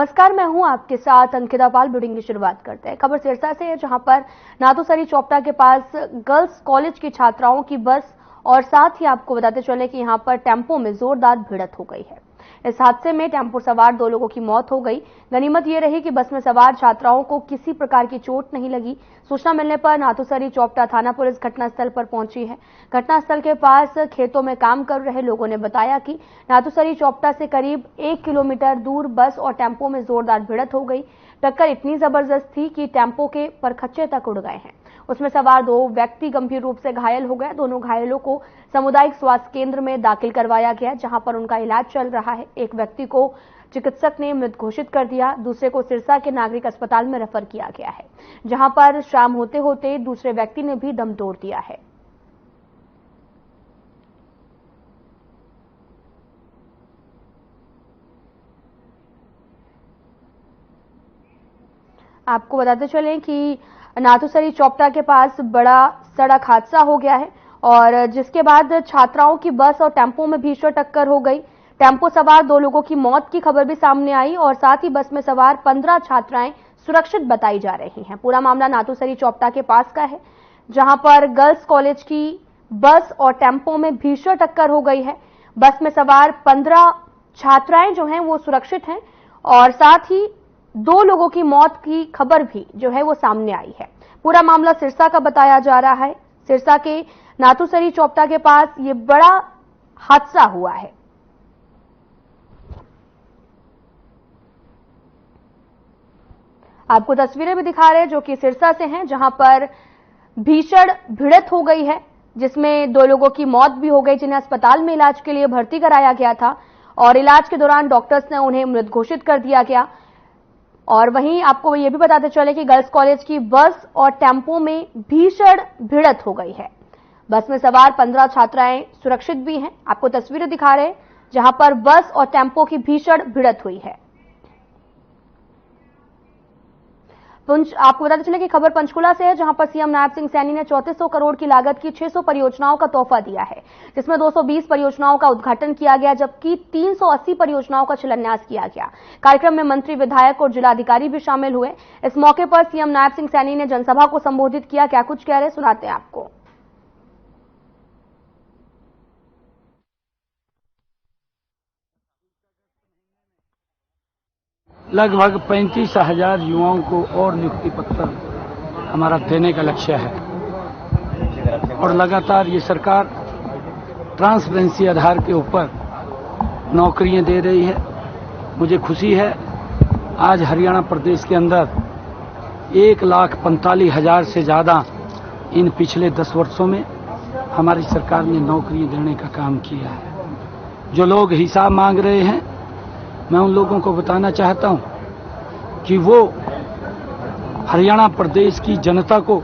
नमस्कार, मैं हूं आपके साथ अंकिता पाल। बुलेटिन की शुरुआत करते हैं। खबर सिरसा से है, जहां पर नाथूसरी चौपटा के पास गर्ल्स कॉलेज की छात्राओं की बस और साथ ही आपको बताते चले कि यहां पर टेम्पो में जोरदार भिड़ंत हो गई है। इस हादसे में टेम्पो सवार 2 लोगों की मौत हो गई। गनीमत ये रही कि बस में सवार छात्राओं को किसी प्रकार की चोट नहीं लगी। सूचना मिलने पर नाथूसरी चौपटा थाना पुलिस घटनास्थल पर पहुंची है। घटनास्थल के पास खेतों में काम कर रहे लोगों ने बताया कि नाथूसरी चौपटा से करीब 1 किलोमीटर दूर बस और टेम्पो में जोरदार भिड़ंत हो गई। टक्कर इतनी जबरदस्त थी कि टेम्पो के परखच्चे तक उड़ गए हैं। उसमें सवार 2 व्यक्ति गंभीर रूप से घायल हो गए। दोनों घायलों को सामुदायिक स्वास्थ्य केंद्र में दाखिल करवाया गया, जहां पर उनका इलाज चल रहा है। एक व्यक्ति को चिकित्सक ने मृत घोषित कर दिया, दूसरे को सिरसा के नागरिक अस्पताल में रेफर किया गया है, जहां पर शाम होते होते दूसरे व्यक्ति ने भी दम तोड़ दिया है। आपको बताते चलें कि नाथूसरी चौपटा के पास बड़ा सड़क हादसा हो गया है और जिसके बाद छात्राओं की बस और टेम्पो में भीषण टक्कर हो गई। टेम्पो सवार 2 लोगों की मौत की खबर भी सामने आई और साथ ही बस में सवार 15 छात्राएं सुरक्षित बताई जा रही हैं। पूरा मामला नाथूसरी चौपटा के पास का है, जहां पर गर्ल्स कॉलेज की बस और टेम्पो में भीषण टक्कर हो गई है। बस में सवार 15 छात्राएं जो हैं वो सुरक्षित हैं और साथ ही 2 लोगों की मौत की खबर भी जो है वो सामने आई है। पूरा मामला सिरसा का बताया जा रहा है। सिरसा के नाथूसरी चौपटा के पास ये बड़ा हादसा हुआ है। आपको तस्वीरें भी दिखा रहे हैं जो कि सिरसा से हैं, जहां पर भीषण भिड़ंत हो गई है, जिसमें 2 लोगों की मौत भी हो गई, जिन्हें अस्पताल में इलाज के लिए भर्ती कराया गया था और इलाज के दौरान डॉक्टर्स ने उन्हें मृत घोषित कर दिया गया। और वहीं आपको ये भी बताते चले कि गर्ल्स कॉलेज की बस और टेम्पो में भीषण भिड़ंत हो गई है। बस में सवार 15 छात्राएं सुरक्षित भी हैं। आपको तस्वीरें दिखा रहे हैं जहां पर बस और टेम्पो की भीषण भिड़ंत हुई है। आपको बताते चले कि खबर पंचकुला से है, जहां पर सीएम नायब सिंह सैनी ने 3400 करोड़ की लागत की 600 परियोजनाओं का तोहफा दिया है, जिसमें 220 परियोजनाओं का उद्घाटन किया गया, जबकि 380 परियोजनाओं का शिलान्यास किया गया। कार्यक्रम में मंत्री, विधायक और जिलाधिकारी भी शामिल हुए। इस मौके पर सीएम नायब सिंह सैनी ने जनसभा को संबोधित किया। क्या कुछ कह रहे, सुनाते हैं आपको। लगभग 35,000 युवाओं को और नियुक्ति पत्र हमारा देने का लक्ष्य है और लगातार ये सरकार ट्रांसपेरेंसी आधार के ऊपर नौकरियां दे रही है। मुझे खुशी है, आज हरियाणा प्रदेश के अंदर 1,45,000 से ज़्यादा इन पिछले 10 वर्षों में हमारी सरकार ने नौकरियां देने का काम किया है। जो लोग हिसाब मांग रहे हैं, मैं उन लोगों को बताना चाहता हूं कि वो हरियाणा प्रदेश की जनता को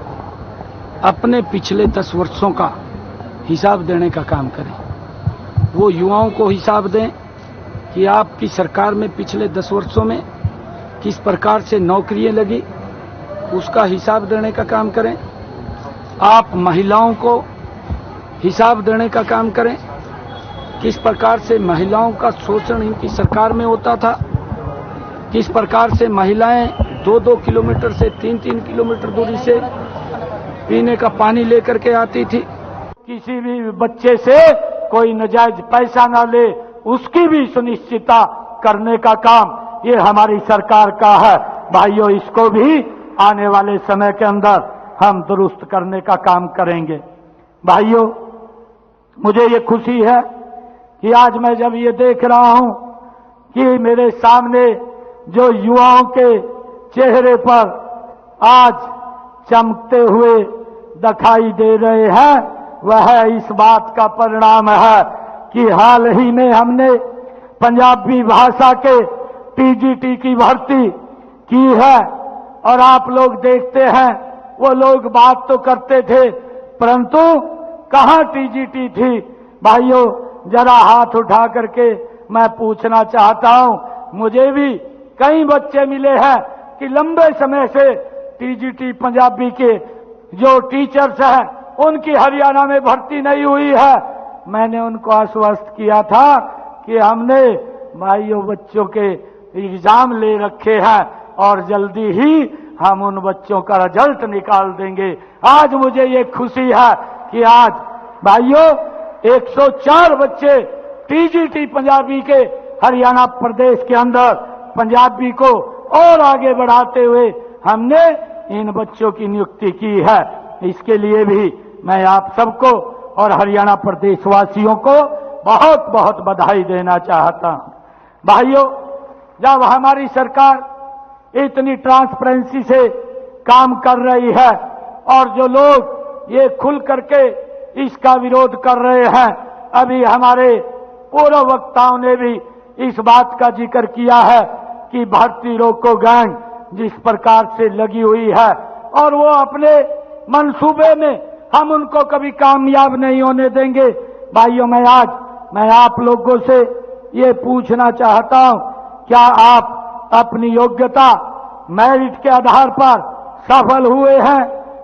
अपने पिछले 10 वर्षों का हिसाब देने का काम करें। वो युवाओं को हिसाब दें कि आपकी सरकार में पिछले 10 वर्षों में किस प्रकार से नौकरियां लगी, उसका हिसाब देने का काम करें। आप महिलाओं को हिसाब देने का काम करें, किस प्रकार से महिलाओं का शोषण इनकी सरकार में होता था, किस प्रकार से महिलाएं 2-2 किलोमीटर से 3-3 किलोमीटर दूरी से पीने का पानी लेकर के आती थी। किसी भी बच्चे से कोई नाजायज पैसा ना ले, उसकी भी सुनिश्चितता करने का काम ये हमारी सरकार का है। भाइयों, इसको भी आने वाले समय के अंदर हम दुरुस्त करने का काम करेंगे। भाइयों, मुझे ये खुशी है कि आज मैं जब ये देख रहा हूं कि मेरे सामने जो युवाओं के चेहरे पर आज चमकते हुए दिखाई दे रहे हैं, वह इस बात का परिणाम है कि हाल ही में हमने पंजाबी भाषा के टीजीटी की भर्ती की है। और आप लोग देखते हैं, वो लोग बात तो करते थे, परंतु कहां टीजीटी थी। भाइयों, जरा हाथ उठा करके मैं पूछना चाहता हूं, मुझे भी कई बच्चे मिले हैं कि लंबे समय से टीजीटी पंजाबी के जो टीचर्स हैं उनकी हरियाणा में भर्ती नहीं हुई है। मैंने उनको आश्वस्त किया था कि हमने भाइयों बच्चों के एग्जाम ले रखे हैं और जल्दी ही हम उन बच्चों का रिजल्ट निकाल देंगे। आज मुझे ये खुशी है कि आज भाइयों 104 बच्चे टीजीटी पंजाबी के हरियाणा प्रदेश के अंदर पंजाबी को और आगे बढ़ाते हुए हमने इन बच्चों की नियुक्ति की है। इसके लिए भी मैं आप सबको और हरियाणा प्रदेश वासियों को बहुत बहुत बधाई देना चाहता हूं। भाइयों, जब हमारी सरकार इतनी ट्रांसपेरेंसी से काम कर रही है और जो लोग ये खुल करके इसका विरोध कर रहे हैं, अभी हमारे पूर्व वक्ताओं ने भी इस बात का जिक्र किया है कि भर्ती रोको गैंग जिस प्रकार से लगी हुई है और वो अपने मंसूबे में हम उनको कभी कामयाब नहीं होने देंगे। भाइयों, मैं आप लोगों से ये पूछना चाहता हूं, क्या आप अपनी योग्यता मेरिट के आधार पर सफल हुए हैं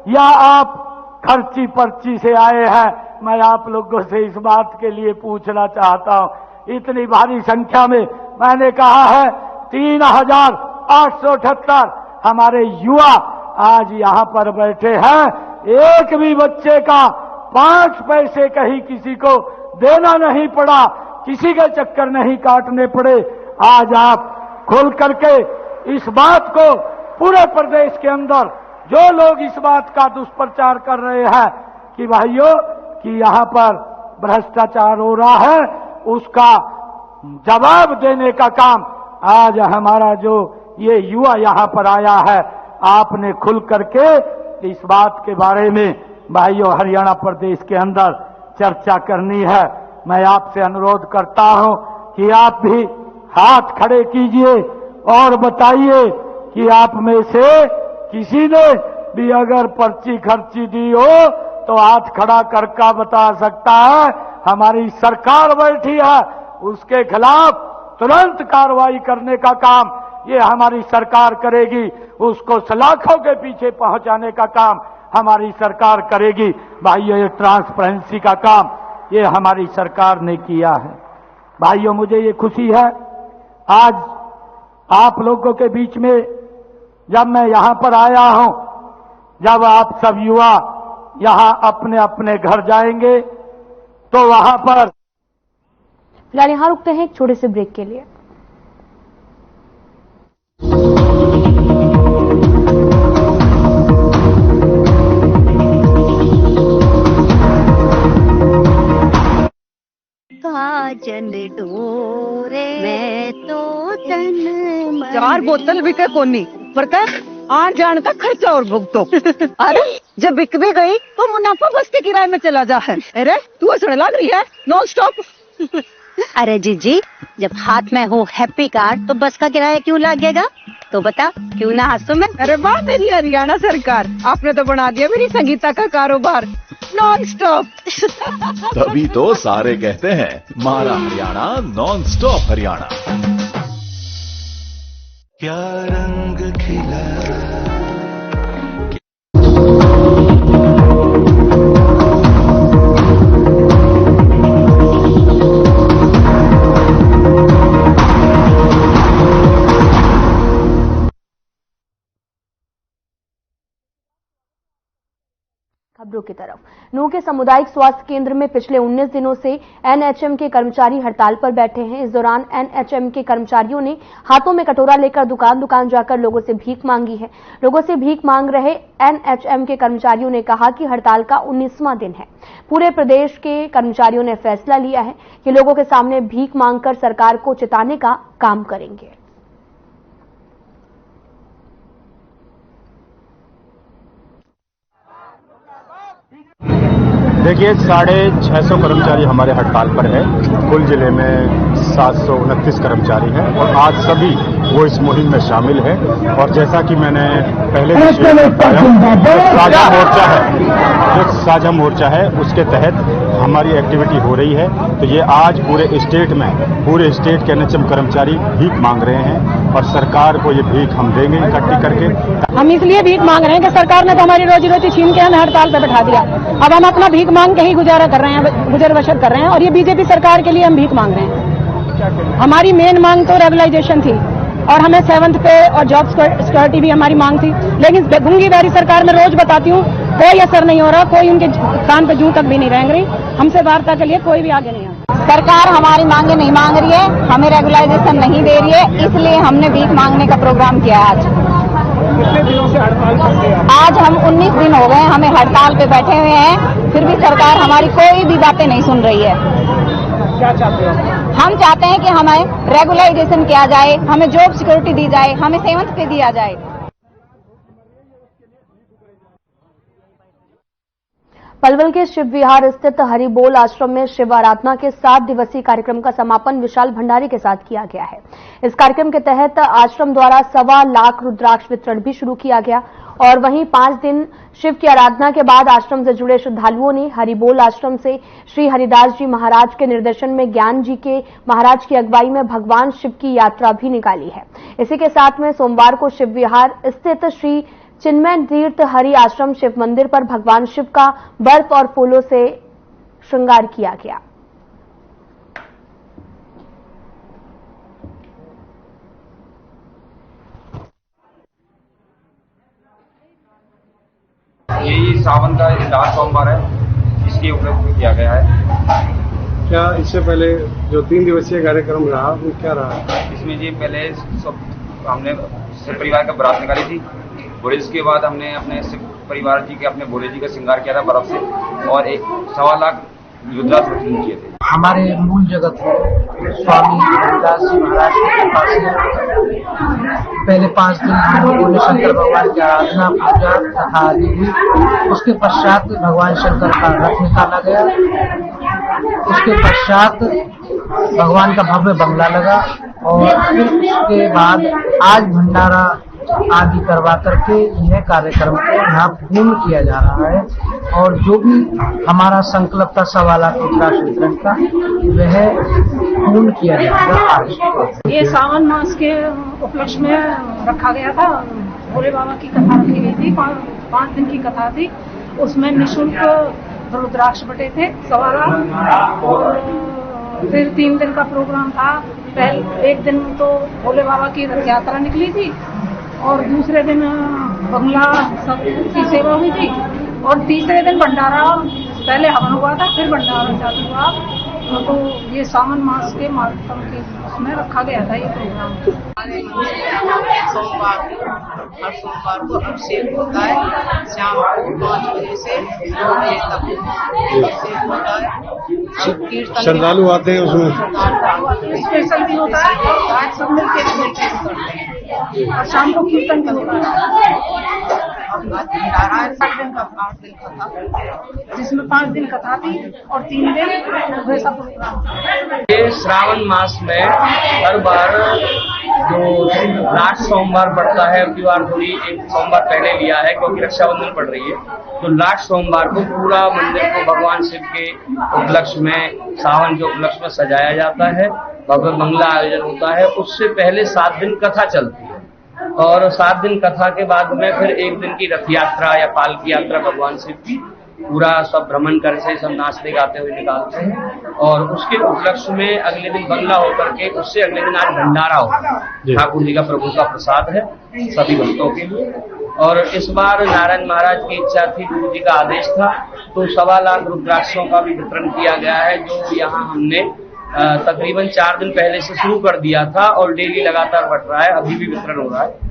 या आप खर्ची पर्ची से आए हैं? मैं आप लोगों से इस बात के लिए पूछना चाहता हूं। इतनी भारी संख्या में मैंने कहा है 3878 हमारे युवा आज यहां पर बैठे हैं। एक भी बच्चे का 5 पैसे कहीं किसी को देना नहीं पड़ा, किसी के चक्कर नहीं काटने पड़े। आज आप खोल करके इस बात को पूरे प्रदेश के अंदर जो लोग इस बात का दुष्प्रचार कर रहे हैं कि भाइयों कि यहां पर भ्रष्टाचार हो रहा है, उसका जवाब देने का काम आज हमारा जो ये युवा यहां पर आया है, आपने खुल करके इस बात के बारे में भाइयों हरियाणा प्रदेश के अंदर चर्चा करनी है। मैं आपसे अनुरोध करता हूं कि आप भी हाथ खड़े कीजिए और बताइए कि आप में से किसी ने भी अगर पर्ची खर्ची दी हो तो हाथ खड़ा करके बता सकता है। हमारी सरकार बैठी है, उसके खिलाफ तुरंत कार्रवाई करने का काम ये हमारी सरकार करेगी। उसको सलाखों के पीछे पहुंचाने का काम हमारी सरकार करेगी। भाइयों, ये ट्रांसपेरेंसी का काम ये हमारी सरकार ने किया है। भाइयों, मुझे ये खुशी है आज आप लोगों के बीच में जब मैं यहां पर आया हूं, जब आप सब युवा यहां अपने अपने घर जाएंगे तो वहां पर फिलहाल यहां रुकते हैं एक छोटे से ब्रेक के लिए। काजल डोरे मैं तो तन 4 बोतल बिके कोनी पर आन जान का खर्चा और भुगतो। अरे जब बिक भी गई तो मुनाफा बस के किराए में चला जा है। अरे तू हंसने लग रही है नॉन स्टॉप। अरे जीजी, जब हाथ में हो हैप्पी कार्ड तो बस का किराया क्यों लगेगा? तो बता, क्यों ना हंसो मैं। अरे वाह मेरी हरियाणा सरकार, आपने तो बना दिया मेरी संगीता का कारोबार नॉन स्टॉप। तभी तो सारे कहते हैं मारा हरियाणा नॉन स्टॉप हरियाणा। क्या रंग खिला खबरों की तरफ। नूंह के सामुदायिक स्वास्थ्य केंद्र में पिछले 19 दिनों से एनएचएम के कर्मचारी हड़ताल पर बैठे हैं। इस दौरान एनएचएम के कर्मचारियों ने हाथों में कटोरा लेकर दुकान दुकान जाकर लोगों से भीख मांगी है। लोगों से भीख मांग रहे एनएचएम के कर्मचारियों ने कहा कि हड़ताल का 19वां दिन है। पूरे प्रदेश के कर्मचारियों ने फैसला लिया है कि लोगों के सामने भीख मांगकर सरकार को चिताने का काम करेंगे। देखिए, 650 कर्मचारी हमारे हड़ताल पर है। कुल जिले में 729 कर्मचारी हैं और आज सभी वो इस मुहिम में शामिल है। और जैसा कि मैंने पहले भी साझा मोर्चा है उसके तहत हमारी एक्टिविटी हो रही है। तो ये आज पूरे स्टेट के एनएचएम कर्मचारी भीख मांग रहे हैं और सरकार को ये भीख हम देंगे इकट्ठी करके। हम इसलिए भीख मांग रहे हैं कि सरकार ने तो हमारी रोजी रोटी छीन के हमें हड़ताल पर बैठा दिया। अब हम अपना भीख मांग के ही गुजारा कर रहे हैं, गुजर बसर कर रहे हैं। और ये बीजेपी सरकार के लिए हम भीख मांग रहे हैं। हमारी मेन मांग तो रेगुलाइजेशन थी और हमें 7th पे और जॉब सिक्योरिटी भी हमारी मांग थी। लेकिन गूंगी सरकार में रोज बताती हूँ, कोई असर नहीं हो रहा, कोई उनके कान पे जूं तक भी नहीं रेंग रही। हमसे वार्ता के लिए कोई भी आगे नहीं आ। सरकार हमारी मांगे नहीं मांग रही है, हमें रेगुलाइजेशन नहीं दे रही है, इसलिए हमने भीख मांगने का प्रोग्राम किया आज। कितने दिनों से हड़ताल कर रहे हैं? आज हम 19 दिन हो गए हमें हड़ताल पे बैठे हुए हैं, फिर भी सरकार हमारी कोई भी बातें नहीं सुन रही है। क्या चाहते हो? हम चाहते हैं कि हमें रेगुलाइजेशन किया जाए, हमें जॉब सिक्योरिटी दी जाए, हमें 7th पे दिया जाए। पलवल के शिव विहार स्थित हरिबोल आश्रम में शिव आराधना के 7 दिवसीय कार्यक्रम का समापन विशाल भंडारी के साथ किया गया है। इस कार्यक्रम के तहत आश्रम द्वारा 1.25 लाख रुद्राक्ष वितरण भी शुरू किया गया और वहीं 5 दिन शिव की आराधना के बाद आश्रम से जुड़े श्रद्धालुओं ने हरिबोल आश्रम से श्री हरिदास जी महाराज के निर्देशन में ज्ञान जी के महाराज की अगुवाई में भगवान शिव की यात्रा भी निकाली है। इसी के साथ में सोमवार को शिव विहार स्थित श्री चिन्मय तीर्थ हरि आश्रम शिव मंदिर पर भगवान शिव का बर्फ और फूलों से श्रृंगार किया गया। यही सावन का लास्ट सोमवार है, इसके उपलक्ष्य में किया गया है। क्या इससे पहले जो 3 दिवसीय कार्यक्रम रहा वो क्या रहा? इसमें जी पहले सब हमने शिव परिवार का बारात निकाली थी और इसके बाद हमने अपने शिव परिवार जी के अपने भोले जी का श्रृंगार किया था बर्फ से और 1.25 लाख रुद्राक्ष वितरण किए थे। हमारे मूल जगत स्वामी हरिदास जी महाराज की कृपा से पहले 5 दिन भोले शंकर भगवान की आराधना पूजा तथा आदि हुई। उसके पश्चात भगवान शंकर का रथ निकाला गया। उसके पश्चात भगवान का भव्य बंगला लगा और फिर उसके बाद आज भंडारा आदि करवा करके यह कार्यक्रम को यहाँ पूर्ण किया जा रहा है और जो भी हमारा संकल्प था 1.25 लाख रुद्राक्ष वितरण का वह पूर्ण किया जाएगा आज। ये सावन मास के उपलक्ष्य में रखा गया था। भोले बाबा की कथा रखी गई थी, 5 दिन की कथा थी। उसमें निःशुल्क रुद्राक्ष बटे थे 1.25 लाख और फिर 3 दिन का प्रोग्राम था। पहले एक दिन तो भोले बाबा की रथ यात्रा निकली थी और दूसरे दिन बंगला सबकी सेवा हुई थी और तीसरे दिन भंडारा, पहले हवन हुआ था फिर भंडारा चालू हुआ। तो ये सावन मास के माध्यम के उसमें रखा गया था ये प्रोग्राम। हर सोमवार को अभिषेक होता है, शाम को 5 बजे से 2 बजे तक अभिषेक होता है। श्रद्धालु आते हैं उसमें स्पेशल भी होता है, आज सब मिलकर करते हैं और शाम को कीर्तन भी होता है। 8 दिन का 5 दिन कथा, जिसमें 5 दिन कथा थी और 3 दिन वैसा प्रोग्राम। ये श्रावण मास में हर बार जो लास्ट सोमवार पड़ता है, अब की बार थोड़ी एक सोमवार पहले लिया है क्योंकि रक्षाबंधन पड़ रही है, तो लास्ट सोमवार को पूरा मंदिर को भगवान शिव के उपलक्ष्य में, सावन के उपलक्ष्य में सजाया जाता है। भव्य मंगला आयोजन होता है। उससे पहले 7 दिन कथा चलती है और 7 दिन कथा के बाद में फिर 1 दिन की रथ यात्रा या पालकी यात्रा भगवान शिव की पूरा सब भ्रमण करके सब नाचते गाते हुए निकालते हैं और उसके उपलक्ष्य में अगले दिन बंगला होकर के उससे अगले दिन आज भंडारा होगा। ठाकुर जी का प्रभु का प्रसाद है सभी भक्तों के लिए। और इस बार नारायण महाराज की इच्छा थी, गुरु जी का आदेश था, तो 1.25 लाख रुद्राक्षों का भी वितरण किया गया है, जो यहाँ हमने तकरीबन 4 दिन पहले से शुरू कर दिया था और डेली लगातार बढ़ रहा है, अभी भी वितरण हो रहा है।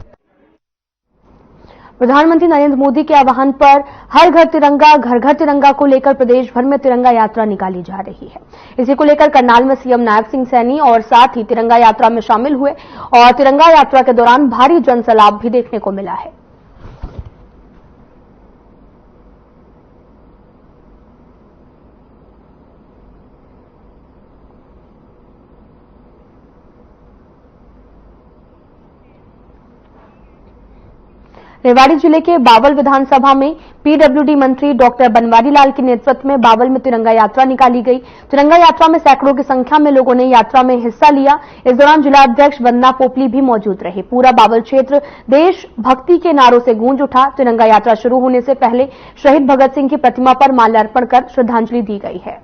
प्रधानमंत्री नरेंद्र मोदी के आह्वान पर हर घर तिरंगा घर घर तिरंगा को लेकर प्रदेश भर में तिरंगा यात्रा निकाली जा रही है। इसी को लेकर करनाल में सीएम नायब सिंह सैनी और साथ ही तिरंगा यात्रा में शामिल हुए और तिरंगा यात्रा के दौरान भारी जनसैलाब भी देखने को मिला है। रेवाड़ी जिले के बावल विधानसभा में पीडब्ल्यूडी मंत्री डॉक्टर बनवारी लाल के नेतृत्व में बावल में तिरंगा यात्रा निकाली गई। तिरंगा यात्रा में सैकड़ों की संख्या में लोगों ने यात्रा में हिस्सा लिया। इस दौरान जिलाध्यक्ष वंदना पोपली भी मौजूद रहे। पूरा बावल क्षेत्र देश भक्ति के नारों से गूंज उठा। तिरंगा यात्रा शुरू होने से पहले शहीद भगत सिंह की प्रतिमा पर माल्यार्पण कर श्रद्धांजलि दी गई है।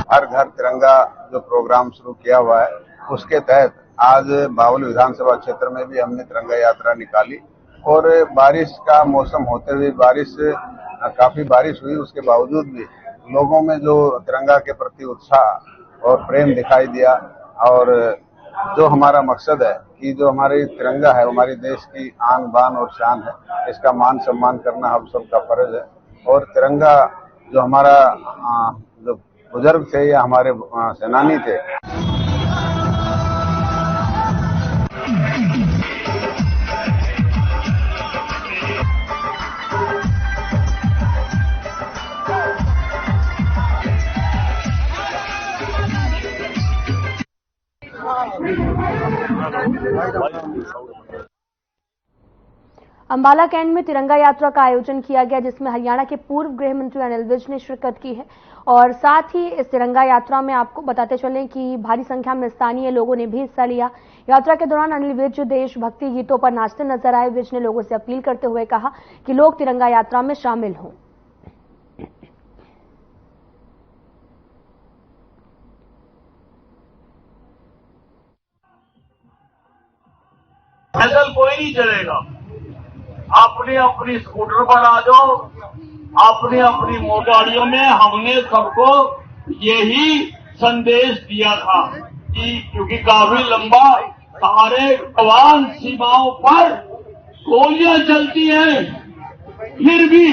हर घर तिरंगा जो प्रोग्राम शुरू किया हुआ है, उसके तहत आज बावली विधानसभा क्षेत्र में भी हमने तिरंगा यात्रा निकाली। और बारिश का मौसम होते हुए काफी बारिश हुई, उसके बावजूद भी लोगों में जो तिरंगा के प्रति उत्साह और प्रेम दिखाई दिया। और जो हमारा मकसद है कि जो हमारी तिरंगा है, हमारी देश की आन बान और शान है, इसका मान सम्मान करना हम सबका फर्ज है। और तिरंगा जो हमारा जो बुजुर्ग थे या हमारे सेनानी थे, अंबाला कैंट में तिरंगा यात्रा का आयोजन किया गया, जिसमें हरियाणा के पूर्व गृह मंत्री अनिल विज ने शिरकत की है। और साथ ही इस तिरंगा यात्रा में आपको बताते चलें कि भारी संख्या में स्थानीय लोगों ने भी हिस्सा लिया। यात्रा के दौरान अनिल विज देशभक्ति गीतों पर नाचते नजर आए। विज ने लोगों से अपील करते हुए कहा कि लोग तिरंगा यात्रा में शामिल हों। पैदल कोई नहीं चलेगा, अपनी अपनी स्कूटर पर आ जाओ, अपनी अपनी मोटरगाड़ियों में। हमने सबको यही संदेश दिया था कि क्योंकि काफी लंबा सारे जवान सीमाओं पर गोलियां चलती हैं, फिर भी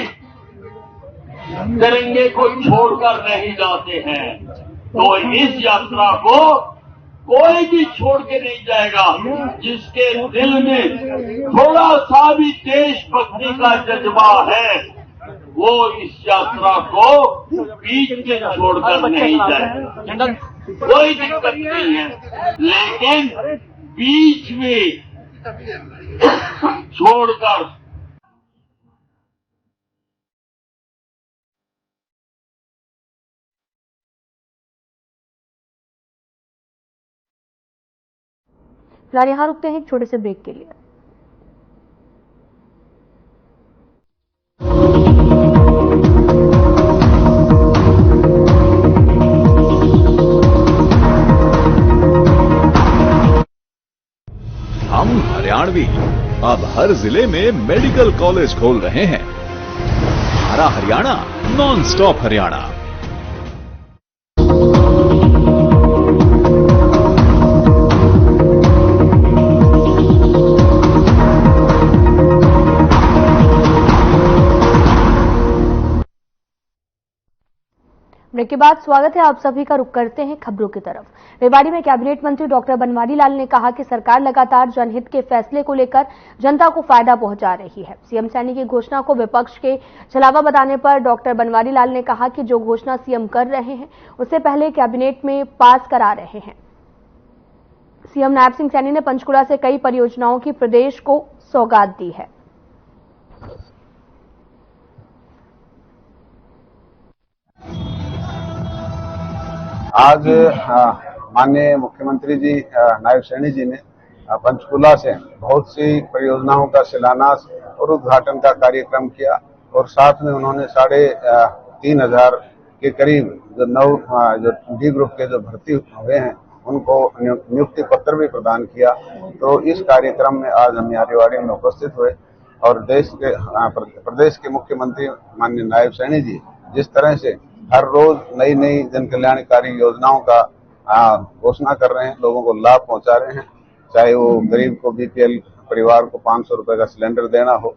तिरंगे को छोड़कर नहीं जाते हैं। तो इस यात्रा को कोई भी छोड़ के नहीं जाएगा। जिसके दिल में थोड़ा सा भी देशभक्ति का जज्बा है, वो इस यात्रा को बीच में छोड़कर नहीं जाएगा। कोई दिक्कत नहीं है, लेकिन बीच में छोड़कर फिलहाल यहां रुकते हैं एक छोटे से ब्रेक के लिए। हम हरियाणवी अब हर जिले में मेडिकल कॉलेज खोल रहे हैं। हमारा Haryana, non stop Haryana. Break के बाद स्वागत है आप सभी का। रुख करते हैं खबरों की तरफ। रेवाड़ी में कैबिनेट मंत्री डॉक्टर बनवारी लाल ने कहा कि सरकार लगातार जनहित के फैसले को लेकर जनता को फायदा पहुंचा रही है। सीएम सैनी की घोषणा को विपक्ष के छलावा बताने पर डॉक्टर बनवारी लाल ने कहा कि जो घोषणा सीएम कर रहे हैं उससे पहले कैबिनेट में पास करा रहे हैं। सीएम नायब सिंह सैनी ने पंचकुला से कई परियोजनाओं की प्रदेश को सौगात दी है। आज माननीय मुख्यमंत्री जी नायब सैनी जी ने पंचकुला से बहुत सी परियोजनाओं का शिलान्यास और उद्घाटन का कार्यक्रम किया। और साथ में उन्होंने 3,500 के करीब जो डी ग्रुप के जो भर्ती हुए हैं उनको नियुक्ति पत्र भी प्रदान किया। तो इस कार्यक्रम में आज हम यहाँ रेवाड़ी में उपस्थित हुए और प्रदेश के मुख्यमंत्री माननीय नायब सैनी जी जिस तरह से हर रोज नई नई जन कल्याणकारी योजनाओं का घोषणा कर रहे हैं, लोगों को लाभ पहुंचा रहे हैं, चाहे वो गरीब को बीपीएल परिवार को 500 रुपए का सिलेंडर देना हो।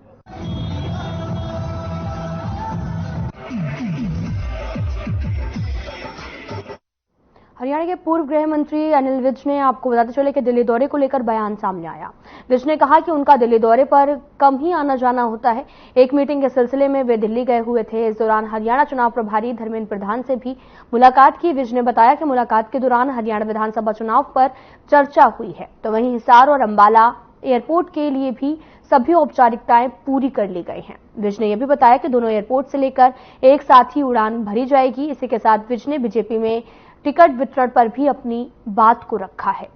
हरियाणा के पूर्व गृह मंत्री अनिल विज ने आपको बताते चले कि दिल्ली दौरे को लेकर बयान सामने आया। विज ने कहा कि उनका दिल्ली दौरे पर कम ही आना जाना होता है। एक मीटिंग के सिलसिले में वे दिल्ली गए हुए थे। इस दौरान हरियाणा चुनाव प्रभारी धर्मेंद्र प्रधान से भी मुलाकात की। विज ने बताया कि मुलाकात के दौरान हरियाणा विधानसभा चुनाव पर चर्चा हुई है। तो वहीं हिसार और अंबाला एयरपोर्ट के लिए भी सभी औपचारिकताएं पूरी कर ली गई हैं। विज ने यह भी बताया कि दोनों एयरपोर्ट से लेकर एक साथ ही उड़ान भरी जाएगी। इसी के साथ विज ने बीजेपी में टिकट वितरण पर भी अपनी बात को रखा है।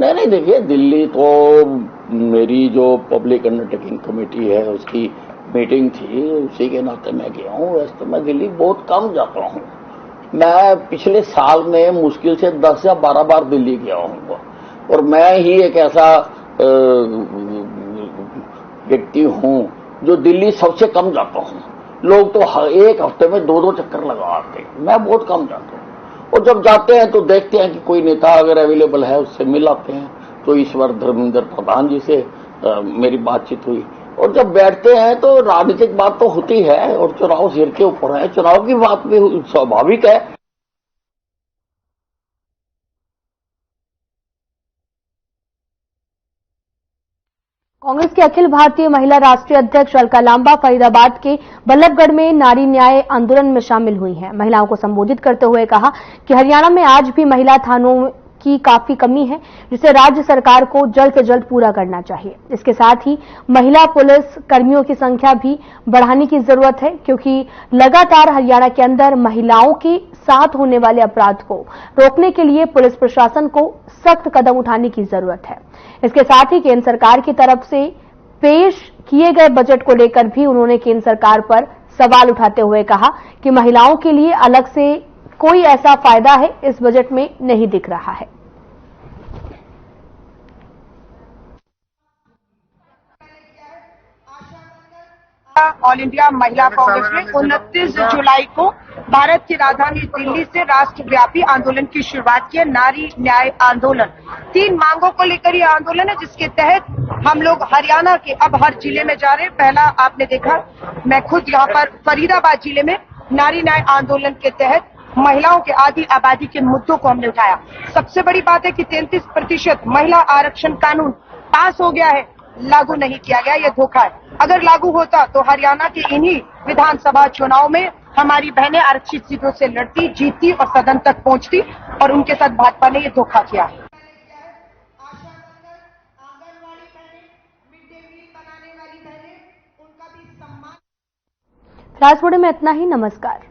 नहीं देखिए, दिल्ली तो मेरी जो पब्लिक अंडरटेकिंग कमेटी है उसकी मीटिंग थी, उसी के नाते मैं गया हूँ। वैसे तो मैं दिल्ली बहुत कम जाता हूँ। मैं पिछले साल में मुश्किल से 10 या 12 बार दिल्ली गया हूँ और मैं ही एक ऐसा व्यक्ति हूँ जो दिल्ली सबसे कम जाता हूँ। लोग तो एक हफ्ते में 2-2 चक्कर लगा आते हैं, मैं बहुत कम जाता हूँ। और जब जाते हैं तो देखते हैं कि कोई नेता अगर अवेलेबल है उससे मिल आते हैं। तो इस बार धर्मेंद्र प्रधान जी से मेरी बातचीत हुई और जब बैठते हैं तो राजनीतिक बात तो होती है और चुनाव सिर के ऊपर है, चुनाव की बात भी स्वाभाविक है। कांग्रेस के अखिल भारतीय महिला राष्ट्रीय अध्यक्ष अलका लांबा फरीदाबाद के बल्लभगढ़ में नारी न्याय आंदोलन में शामिल हुई हैं। महिलाओं को संबोधित करते हुए कहा कि हरियाणा में आज भी महिला थानों की काफी कमी है, जिसे राज्य सरकार को जल्द से जल्द पूरा करना चाहिए। इसके साथ ही महिला पुलिस कर्मियों की संख्या भी बढ़ाने की जरूरत है, क्योंकि लगातार हरियाणा के अंदर महिलाओं के साथ होने वाले अपराध को रोकने के लिए पुलिस प्रशासन को सख्त कदम उठाने की जरूरत है। इसके साथ ही केंद्र सरकार की तरफ से पेश किए गए बजट को लेकर भी उन्होंने केंद्र सरकार पर सवाल उठाते हुए कहा कि महिलाओं के लिए अलग से कोई ऐसा फायदा है इस बजट में नहीं दिख रहा है। ऑल इंडिया महिला कांग्रेस ने 29 जुलाई को भारत की राजधानी दिल्ली से राष्ट्रव्यापी आंदोलन की शुरुआत की है। नारी न्याय आंदोलन 3 मांगों को लेकर ये आंदोलन है, जिसके तहत हम लोग हरियाणा के अब हर जिले में जा रहे हैं। पहला आपने देखा, मैं खुद यहाँ पर फरीदाबाद जिले में नारी न्याय आंदोलन के तहत महिलाओं के आधी आबादी के मुद्दों को हमने उठाया। सबसे बड़ी बात है कि 33% महिला आरक्षण कानून पास हो गया है, लागू नहीं किया गया, ये धोखा है। अगर लागू होता तो हरियाणा के इन्हीं विधानसभा चुनाव में हमारी बहनें आरक्षित सीटों से लड़ती, जीतती और सदन तक पहुंचती, और उनके साथ भाजपा ने ये धोखा किया है। राजपुर में इतना ही। नमस्कार।